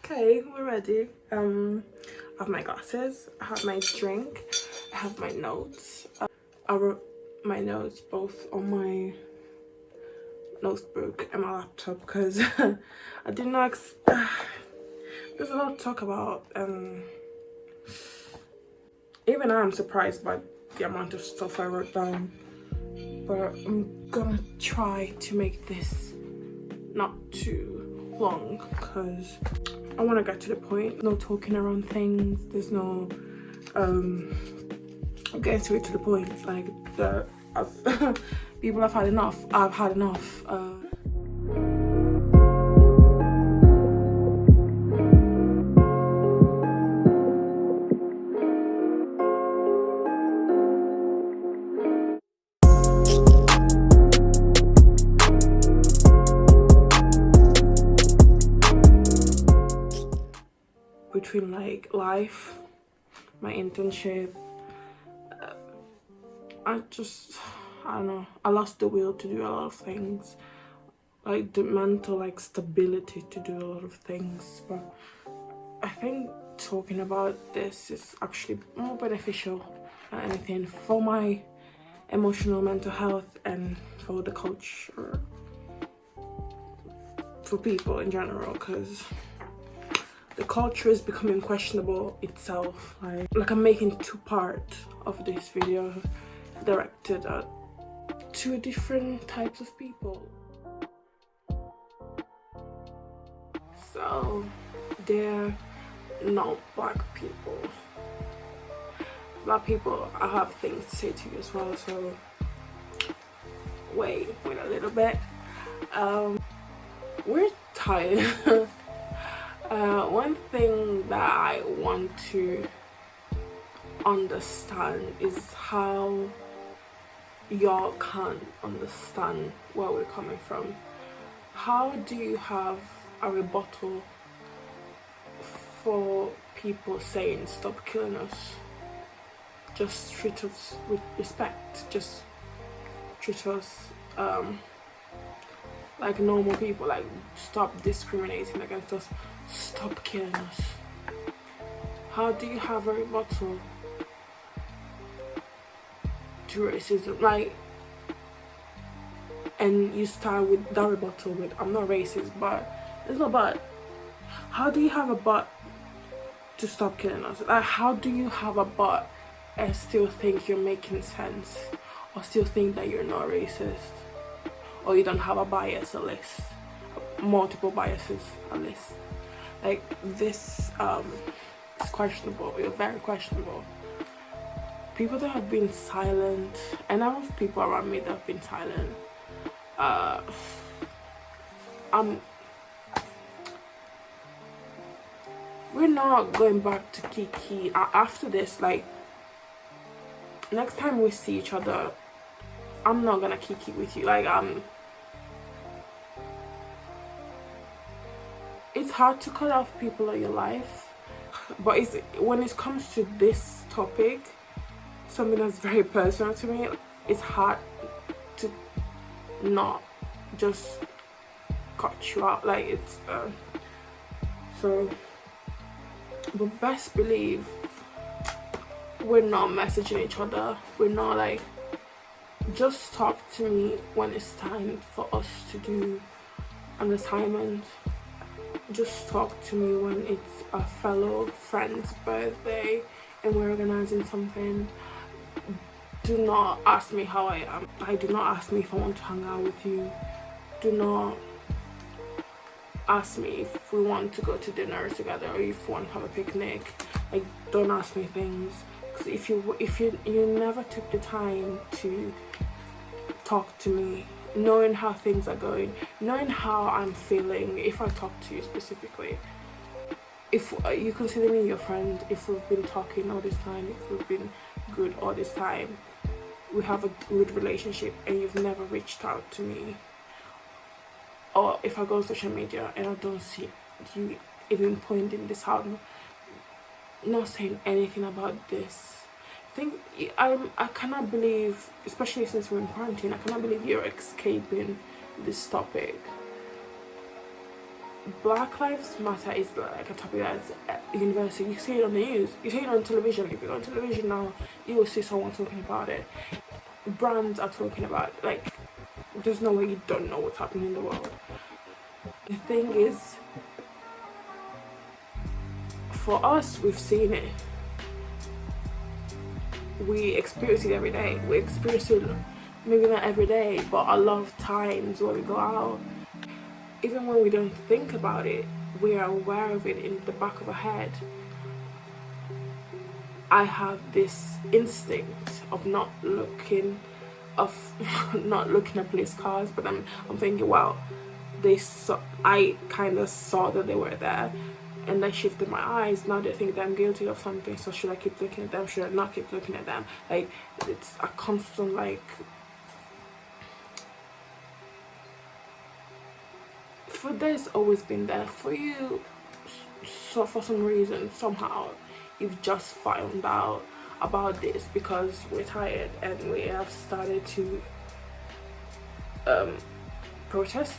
Okay, we're ready. I have my glasses, I have my drink, I have my notes. I wrote my notes both on my notebook and my laptop because I did not there's a lot to talk about. Even I'm surprised by the amount of stuff I wrote down, but I'm gonna try to make this not too long because I want to get to the point. No talking around things. There's no getting straight to the point. It's like people have had enough. I've had enough. Between like life, my internship, I don't know, I lost the will to do a lot of things, like the mental like stability to do a lot of things. But I think talking about this is actually more beneficial than anything for my emotional mental health and for the culture, for people in general, because the culture is becoming questionable itself. Like I'm making two parts of this video directed at two different types of people. So they're not black people. Black people, I have things to say to you as well, so wait a little bit. We're tired. One thing that I want to understand is how y'all can't understand where we're coming from. How do you have a rebuttal for people saying stop killing us? Just treat us with respect. Just treat us like normal people. Like, stop discriminating against us. Stop killing us. How do you have a rebuttal to racism? Like, and you start with that rebuttal with I'm not racist, but it's not but. How do you have a but to stop killing us? Like, how do you have a but and still think you're making sense, or still think that you're not racist, or you don't have a bias, a list, multiple biases, a list? Like, this is questionable. You're very questionable. People that have been silent, and I have people around me that have been silent. We're not going back to Kiki after this. Like, next time we see each other, I'm not gonna Kiki with you. Like, it's hard to cut off people in your life, but when it comes to this topic, something that's very personal to me, it's hard to not just cut you out. Like, it's so, but best believe we're not messaging each other. We're not like, just talk to me when it's time for us to do an assignment. Just talk to me when it's a fellow friend's birthday and we're organizing something. Do not ask me how I am. Do not ask me if I want to hang out with you. Do not ask me if we want to go to dinner together or if we want to have a picnic. Like, don't ask me things, because if you never took the time to talk to me, knowing how things are going, knowing how I'm feeling, if I talk to you specifically, if you consider me your friend, if we've been talking all this time, if we've been good all this time, we have a good relationship, and you've never reached out to me, or if I go on social media and I don't see you even pointing this out, not saying anything about this, I cannot believe, especially since we're in quarantine, I cannot believe you're escaping this topic. Black Lives Matter is like a topic that's universal. You see it on the news, you see it on television. If you go on television now, you will see someone talking about it. Brands are talking about it. Like, there's no way you don't know what's happening in the world. The thing is, for us, we've seen it. We experience it every day. We experience it, maybe not every day, but a lot of times when we go out, even when we don't think about it, we are aware of it in the back of our head. I have this instinct of not looking at police cars, but I'm thinking, well, I kind of saw that they were there, and I shifted my eyes. Now they think that I'm guilty of something, so should I keep looking at them? Should I not keep looking at them? Like, it's a constant, like, food has always been there for you. So for some reason, somehow, you've just found out about this because we're tired and we have started to protest,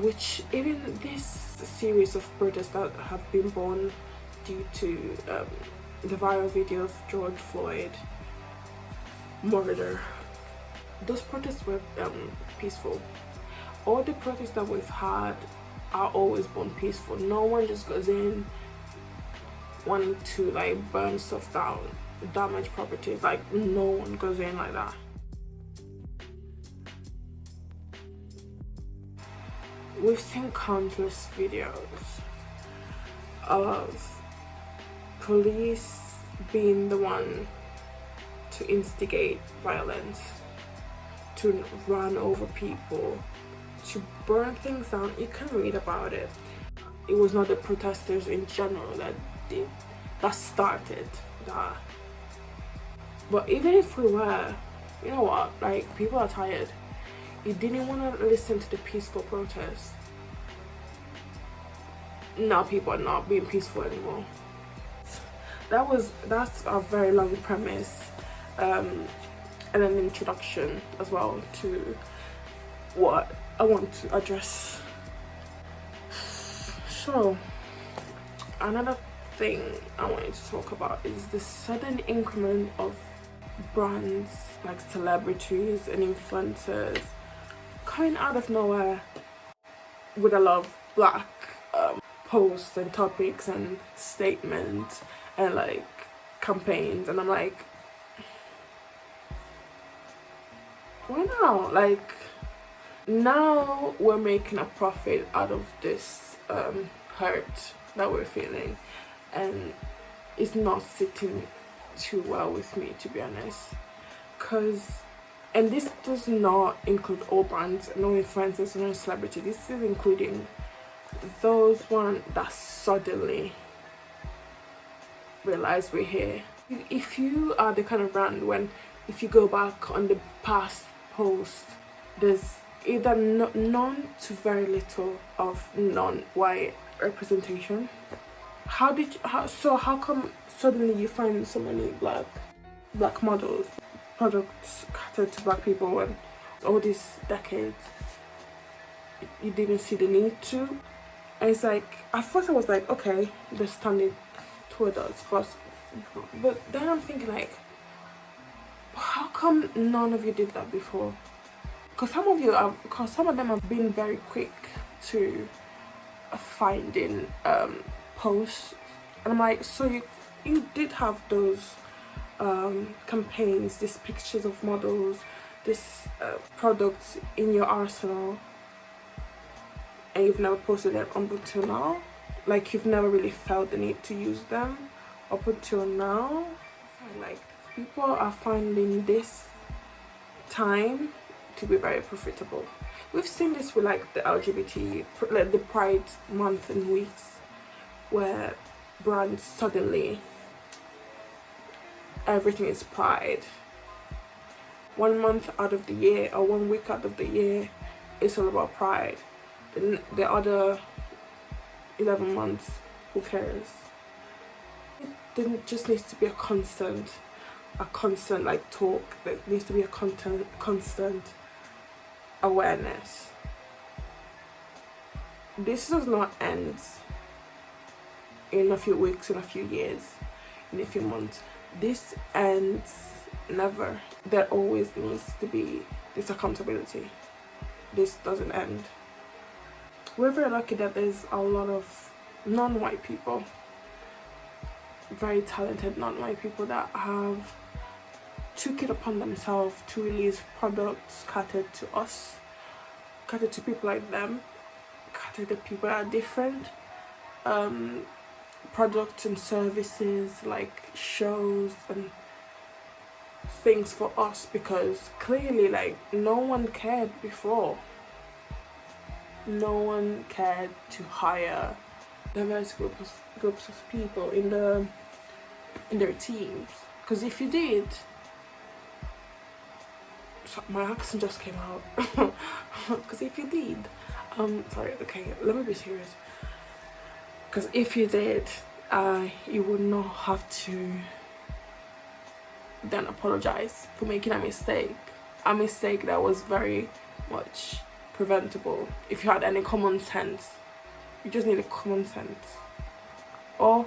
which even this series of protests that have been born due to the viral video of George Floyd murder, those protests were peaceful. All the protests that we've had are always born peaceful. No one just goes in wanting to like burn stuff down, damage properties. Like, no one goes in like that. We've seen countless videos of police being the one to instigate violence, to run over people, to burn things down. You can read about it. It was not the protesters in general that started that. But even if we were, you know what, like, people are tired. You didn't want to listen to the peaceful protests. Now people are not being peaceful anymore. That's a very long premise, and an introduction as well to what I want to address. So, another thing I wanted to talk about is the sudden increment of brands like celebrities and influencers coming out of nowhere with a lot of black posts and topics and statements and like campaigns, and I'm like, why now? Like, now we're making a profit out of this hurt that we're feeling, and it's not sitting too well with me, to be honest. And this does not include all brands, no influencers, no celebrities. This is including those ones that suddenly realize we're here. If you are the kind of brand when, if you go back on the past post, there's either none to very little of non-white representation. How come suddenly you find so many black models, products catered to black people, when all these decades you didn't see the need to? And it's like, at first I was like, okay, they're standing toward us, but then I'm thinking like, how come none of you did that before? Because some of them have been very quick to finding posts, and I'm like, so you did have those campaigns, these pictures of models, these products in your arsenal, and you've never posted them up until now? Like, you've never really felt the need to use them up until now? Like, people are finding this time to be very profitable. We've seen this with like the LGBT, like the Pride month and weeks, where brands suddenly, everything is Pride. 1 month out of the year or 1 week out of the year, it's all about Pride. The other 11 months, who cares? It just needs to be a constant like talk. There needs to be a constant awareness this does not end in a few weeks, in a few years, in a few months. This ends never. There always needs to be this accountability. This doesn't end. We're very lucky that there's a lot of non-white people, very talented non-white people, that have took it upon themselves to release products catered to us, catered to people like them, catered to people that are different, products and services like shows and things for us, because clearly like no one cared before. No one cared to hire diverse groups of people in their teams, because if you did, so my accent just came out, because if you did, sorry, okay, let me be serious, because if you did, you would not have to then apologize for making a mistake that was very much preventable. If you had any common sense, you just needed common sense or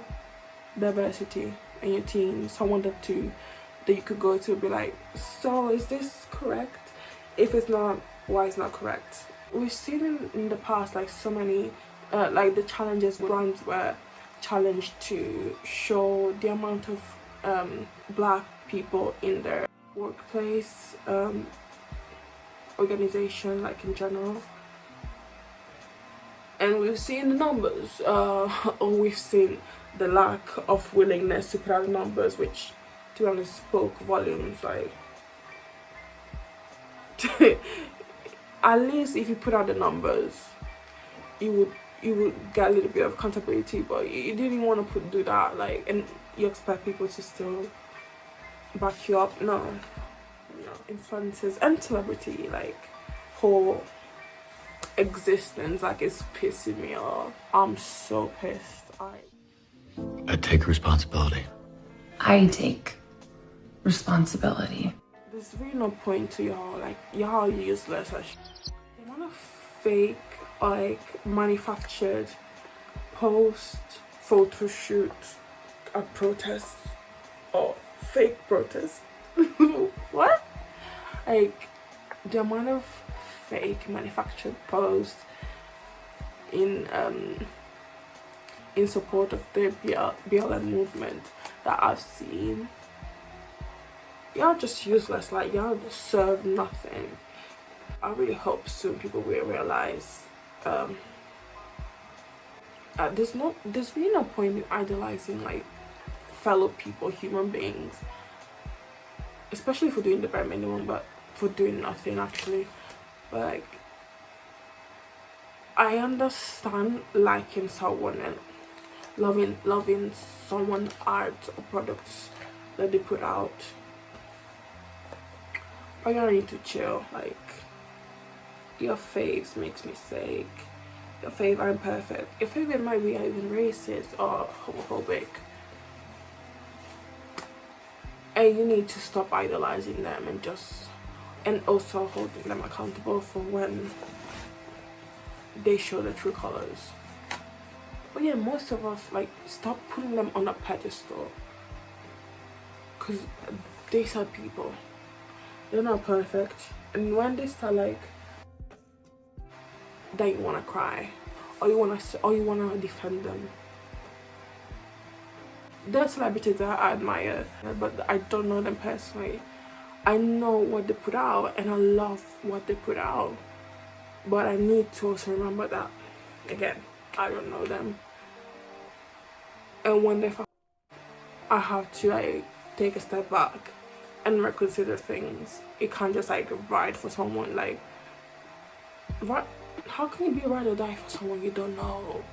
diversity in your team, someone that you could go to be like, so is this correct? If it's not, why is not correct? We've seen in the past like so many like the challenges, brands were challenged to show the amount of black people in their workplace, organization, like in general, and we've seen the numbers, or we've seen the lack of willingness to put out numbers, which to be honest spoke volumes. Like at least if you put out the numbers, you would get a little bit of accountability, but you didn't want to do that, like, and you expect people to still back you up. No, influencers and celebrity, like, whole existence, like, it's pissing me off. I'm so pissed. I take responsibility. I take responsibility. There's really no point to y'all, like, y'all useless. The amount of fake, like, manufactured post photo shoots at protests, or fake protests. What? Like, the amount of fake manufactured posts in support of the BLM movement that I've seen, y'all just useless. Like, y'all just serve nothing. I really hope soon people will realize there's really no point in idolizing, like, fellow people, human beings, especially for doing the bare minimum, but for doing nothing actually. But like, I understand liking someone and loving someone's art or products that they put out, but you need to chill. Like, your faves makes me sick. Your fave aren't perfect. Your favorite might be even racist or homophobic, and you need to stop idolizing them and also holding them accountable for when they show their true colors. But yeah, most of us, like, stop putting them on a pedestal, because these are people. They're not perfect, and when they start, like, that you want to cry, or you want to defend them. There are celebrities that I admire, but I don't know them personally. I know what they put out, and I love what they put out, but I need to also remember that, again, I don't know them, and when they I have to, like, take a step back and reconsider things. It can't just, like, ride for someone. Like, how can you be ride or die for someone you don't know?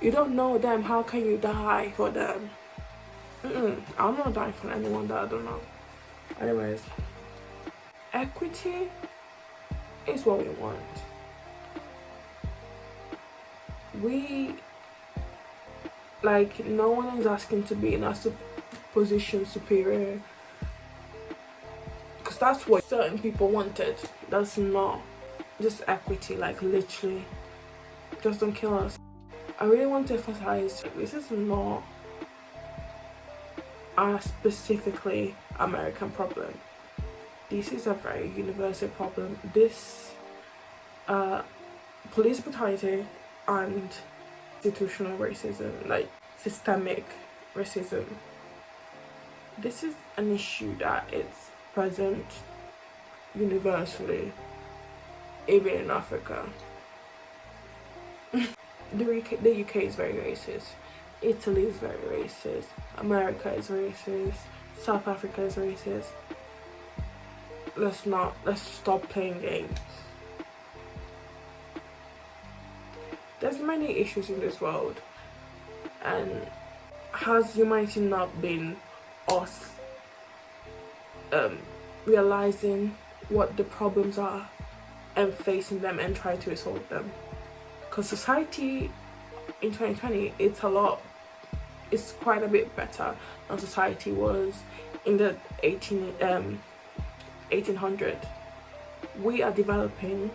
You don't know them. How can you die for them? I'm not dying for anyone that I don't know. Anyways, equity is what we want. We, like, no one is asking to be in a position superior, because that's what certain people wanted. That's not just equity. Like, literally, just don't kill us. I really want to emphasize this is not a specifically American problem. This is a very universal problem. This police brutality and institutional racism, like systemic racism, this is an issue that it's present universally, even in Africa. The UK is very racist, Italy is very racist, America is racist, South Africa is racist. Let's stop playing games. There's many issues in this world, and has humanity not been us realizing what the problems are and facing them and trying to resolve them? Because society in 2020, it's quite a bit better than society was in the 1800s. We are developing.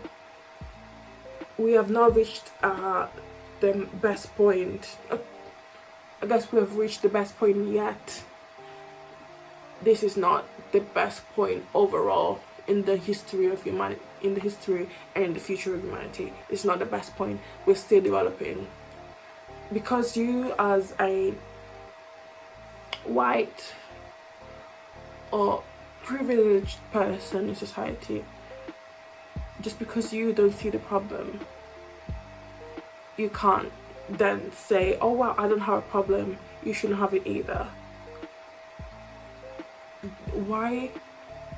We have not reached the best point. I guess we have reached the best point yet. This is not the best point overall in the history of humanity, in the history and in the future of humanity. It's not the best point. We're still developing. Because you, as a white or privileged person in society, just because you don't see the problem, you can't then say, oh well, I don't have a problem, you shouldn't have it either. Why?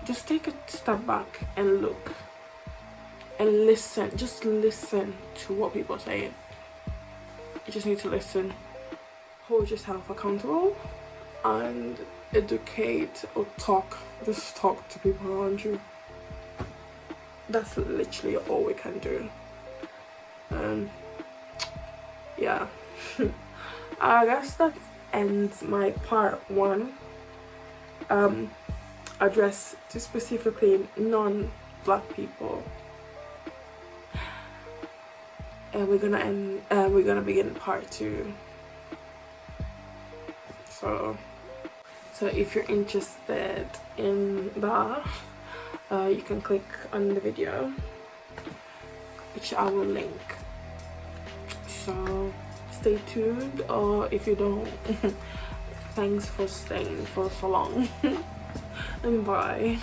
Just take a step back and look and listen. Just listen to what people are saying. You just need to listen. Hold yourself accountable and educate or talk. Just talk to people around you. That's literally all we can do. Yeah. I guess that ends my part 1. Address to specifically non-black people, and we're gonna begin part 2. So if you're interested in that, you can click on the video, which I will link. So stay tuned, or if you don't, thanks for staying for so long. And bye.